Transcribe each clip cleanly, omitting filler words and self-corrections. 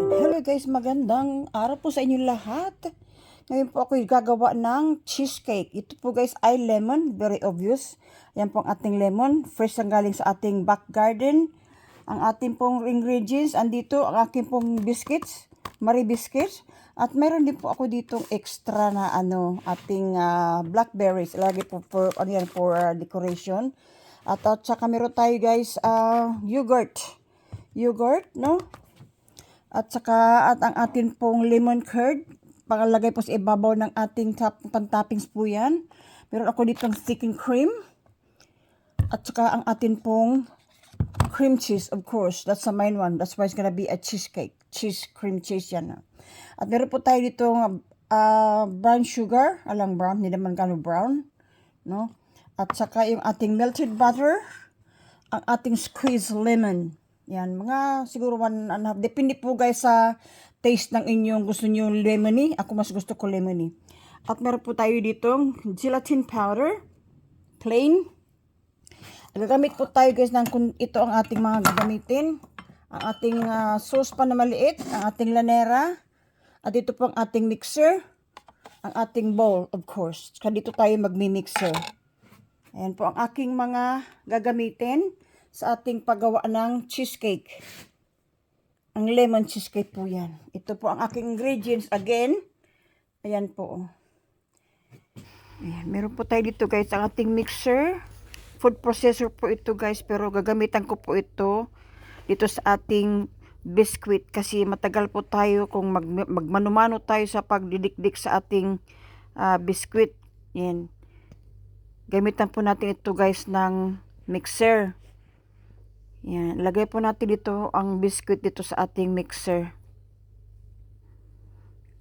Hello guys, magandang araw po sa inyo lahat. Ngayon po ako gagawa ng cheesecake. Ito po guys ay lemon, very obvious. Yan po ang ating lemon, fresh ang galing sa ating back garden. Ang ating pong ingredients, andito ang aking pong biscuits, Marie biscuits. At meron din po ako ditong extra na ating blackberries. Lagi po for, for decoration. At saka meron tayo guys, yogurt. Yogurt, no? At saka ang atin pong lemon curd, pangalagay po sa ibabaw ng ating pan-toppings po yan. Meron ako ditong thickened cream. At saka ang atin pong cream cheese, of course. That's the main one. That's why it's gonna be a cheesecake. Cream cheese yan. At meron po tayo ditong brown sugar. Alang brown, hindi naman gano'n brown. No? At saka yung ating melted butter. Ang ating squeezed lemon. Yan, mga siguro 1.5. Depende po guys sa taste ng inyong gusto nyo lemony. Ako mas gusto ko lemony. At meron po tayo ditong gelatin powder. Plain. Gagamit po tayo guys ng ito ang ating mga gagamitin. Ang ating saucepan na maliit. Ang ating lanera. At ito po ang ating mixer. Ang ating bowl of course. Kaya dito tayo magmi-mixer. Ayan po ang aking mga gagamitin sa ating paggawa ng cheesecake. Ang lemon cheesecake po yan. Ito po ang aking ingredients again. Ayan po. Ayan, meron po tayo dito guys ang ating mixer. Food processor po ito guys, pero gagamitan ko po ito dito sa ating biscuit kasi matagal po tayo kung magmanumano tayo sa pagdidikdik sa ating biscuit. Yan. Gamitan po natin ito guys ng mixer. Yan, lagay po natin dito ang biscuit dito sa ating mixer.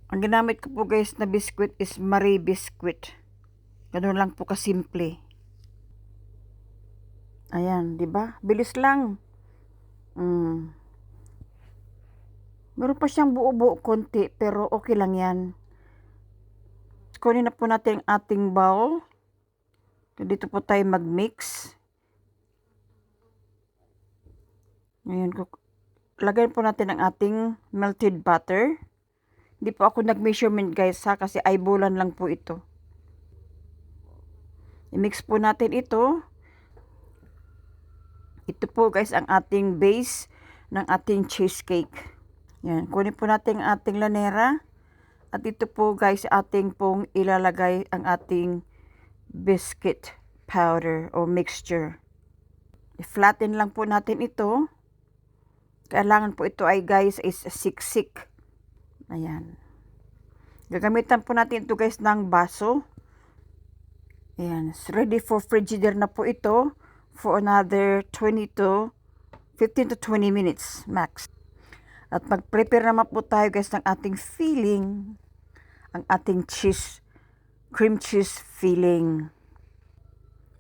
Ang ginamit ko po guys na biscuit is Marie biscuit. Ganun lang po kasimple. Ayan, 'di ba? Bilis lang. Meron pa siyang buo-buo konti pero okay lang 'yan. Kunin na po natin ang ating bowl. Dito po tayo mag-mix. Ngayon, lagyan po natin ang ating melted butter. Hindi po ako nag-measurement guys ha, kasi eyeballan lang po ito. I-mix po natin ito. Ito po guys ang ating base ng ating cheesecake. Yan, kunin po natin ang ating lanera. At ito po guys ating pong ilalagay ang ating biscuit powder o mixture. I-flatten lang po natin ito. Kailangan po ito ay guys is siksik. Ayan. Gagamitan po natin ito guys ng baso. Ayan. Ready for frigidaire na po ito for another 15 to 20 minutes max. At mag-prepare naman po tayo guys ng ating filling. Ang ating cream cheese filling.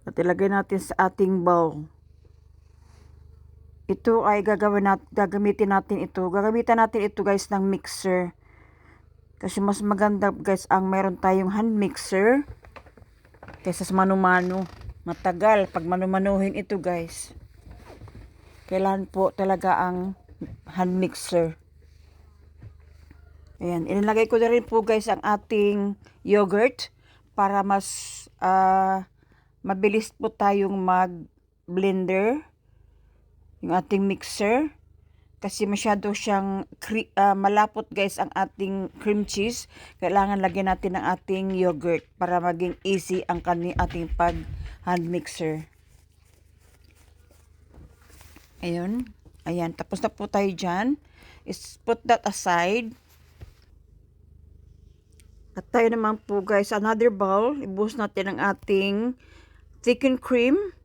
At ilagay natin sa ating bowl. Ito ay gagamitin natin ito. Gagamitan natin ito guys ng mixer. Kasi mas maganda guys ang meron tayong hand mixer. Kaysa sa mano-mano. Matagal pag mano-manuhin ito guys. Kailangan po talaga ang hand mixer. Ayan. Ilalagay ko na rin po guys ang ating yogurt. Para mas mabilis po tayong mag-blender. Yung ating mixer. Kasi masyado siyang malapot guys ang ating cream cheese. Kailangan lagyan natin ng ating yogurt para maging easy ang ating hand mixer. Ayun. Ayan. Tapos na po tayo dyan. Put that aside. At tayo naman po guys, another bowl. Ibuhos natin ang ating thickened cream.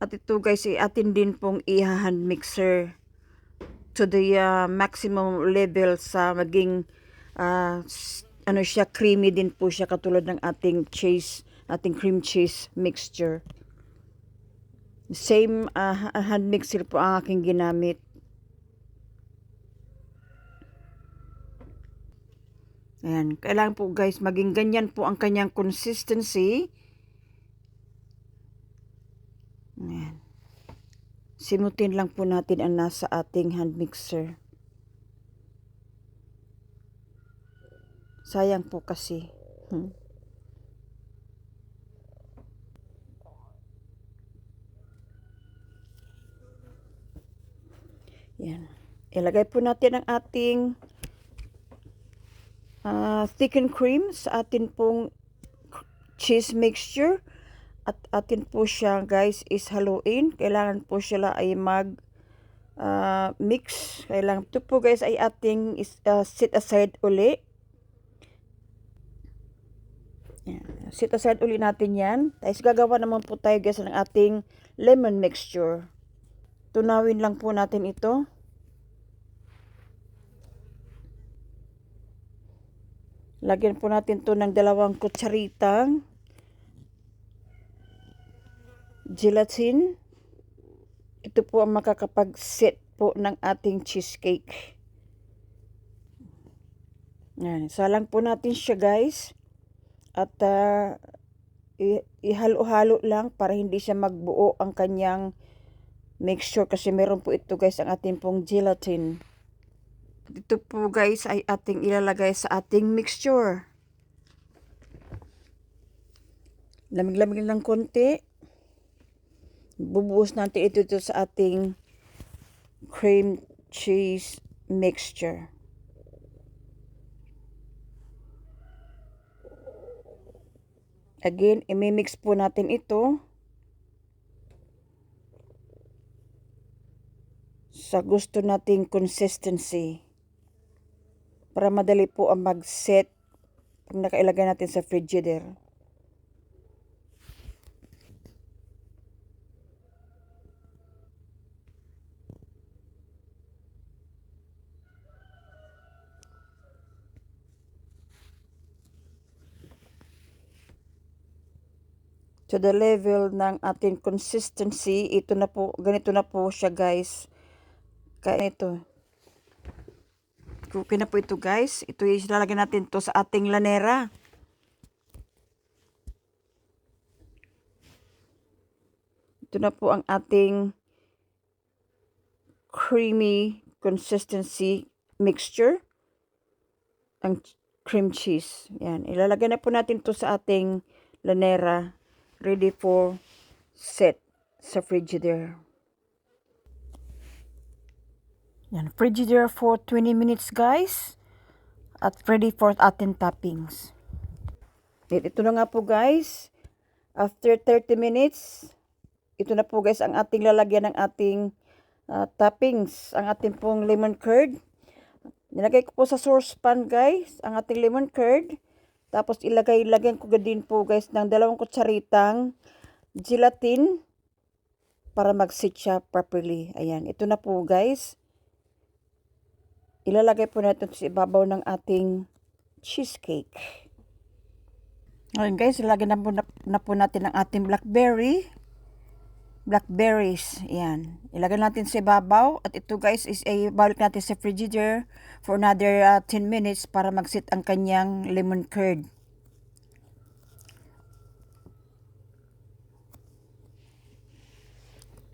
At ito guys, atin din pong i-hand mixer to the maximum level sa maging creamy din po siya katulad ng ating cream cheese mixture. Same hand mixer po ang aking ginamit. Ayan, kailangan po guys maging ganyan po ang kanyang consistency. Ayan. Simutin lang po natin ang nasa ating hand mixer. Sayang po kasi. Yan. Ilagay po natin ang ating thickened cream sa atin pong cheese mixture. At atin po siya guys is haluin. Kailangan po siya ay mag mix. Kailangan ito po guys ay ating set aside uli. Yan. Set aside uli natin yan. Tapos gagawa naman po tayo guys ng ating lemon mixture. Tunawin lang po natin ito. Lagyan po natin to ng 2 kutsaritang gelatin. Ito po ang makakapag-set po ng ating cheesecake. Yan. Salang po natin siya guys. At ihalo-halo lang para hindi siya magbuo ang kanyang mixture kasi meron po ito guys ang ating pong gelatin. Ito po guys ay ating ilalagay sa ating mixture. Lamig-lamig lang konti. Bubuhos natin ito sa ating cream cheese mixture. Again, imimix po natin ito sa gusto nating consistency para madali po ang mag-set pag nakailagay natin sa frigidaire. To the level ng ating consistency, ito na po, ganito na po siya guys. Kaya ito. Okay na po ito guys. Ito yung ilalagay natin to sa ating lanera. Ito na po ang ating creamy consistency mixture. Ang cream cheese. Yan. Ilalagay na po natin to sa ating lanera. Ready for set sa frigidaire. Yan, frigidaire for 20 minutes guys. At ready for ating toppings. Ito na nga po guys. After 30 minutes, ito na po guys ang ating lalagyan ng ating toppings. Ang ating pong lemon curd. Nilagay ko po sa saucepan guys ang ating lemon curd. Tapos ilagyan ko din po guys ng 2 kutsaritang gelatin para mag-set siya properly. Ayan, ito na po guys. Ilalagay po natin sa ibabaw ng ating cheesecake. Ngayon guys, ilagyan na po natin ang ating blackberries. Ayan. Ilagay natin sa ibabaw. At ito guys is balik natin sa frigidaire for another 10 minutes para mag-set ang kanyang lemon curd.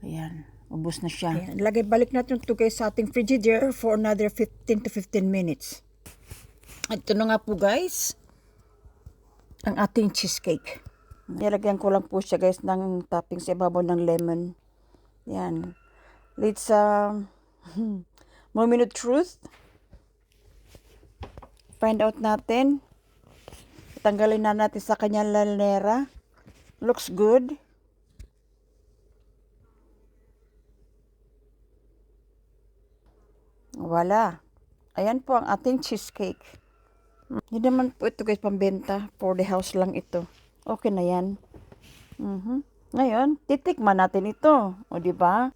Ayan. Ubos na siya. Ayan. Balik natin ito guys sa ating frigidaire for another 15 to 15 minutes. At ito na nga po guys ang ating cheesecake. Nilagyan ko lang po siya guys ng topping sa ibabaw ng lemon. Yan. Let's moment of truth. Find out natin. Tanggalin na natin sa kanyang lanera. Looks good. Wala. Ayan po ang ating cheesecake. Hindi naman po ito guys pambenta. For the house lang ito. Okay na yan. Ngayon, titikman natin ito. O diba?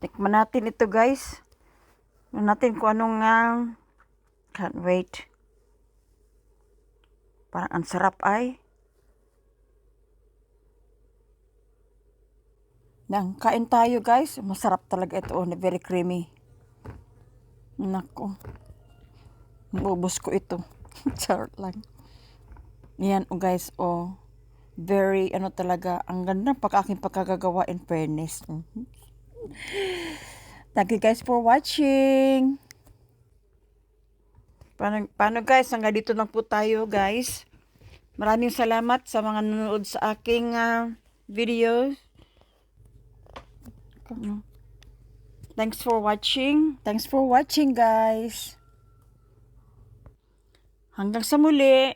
Tikman natin ito guys. Tignan natin kung anong can't wait. Parang ang sarap ay. Nang kain tayo guys. Masarap talaga ito. Very creamy. Nako. Ubos ko ito. Charot lang. Yan, oh guys, oh. Very, ano talaga, ang ganda ng aking pagkagagawa in fairness. Thank you guys for watching. Paano guys, hanggang dito lang po tayo guys. Maraming salamat sa mga nanonood sa aking video. Thanks for watching. Thanks for watching guys. Hanggang sa muli.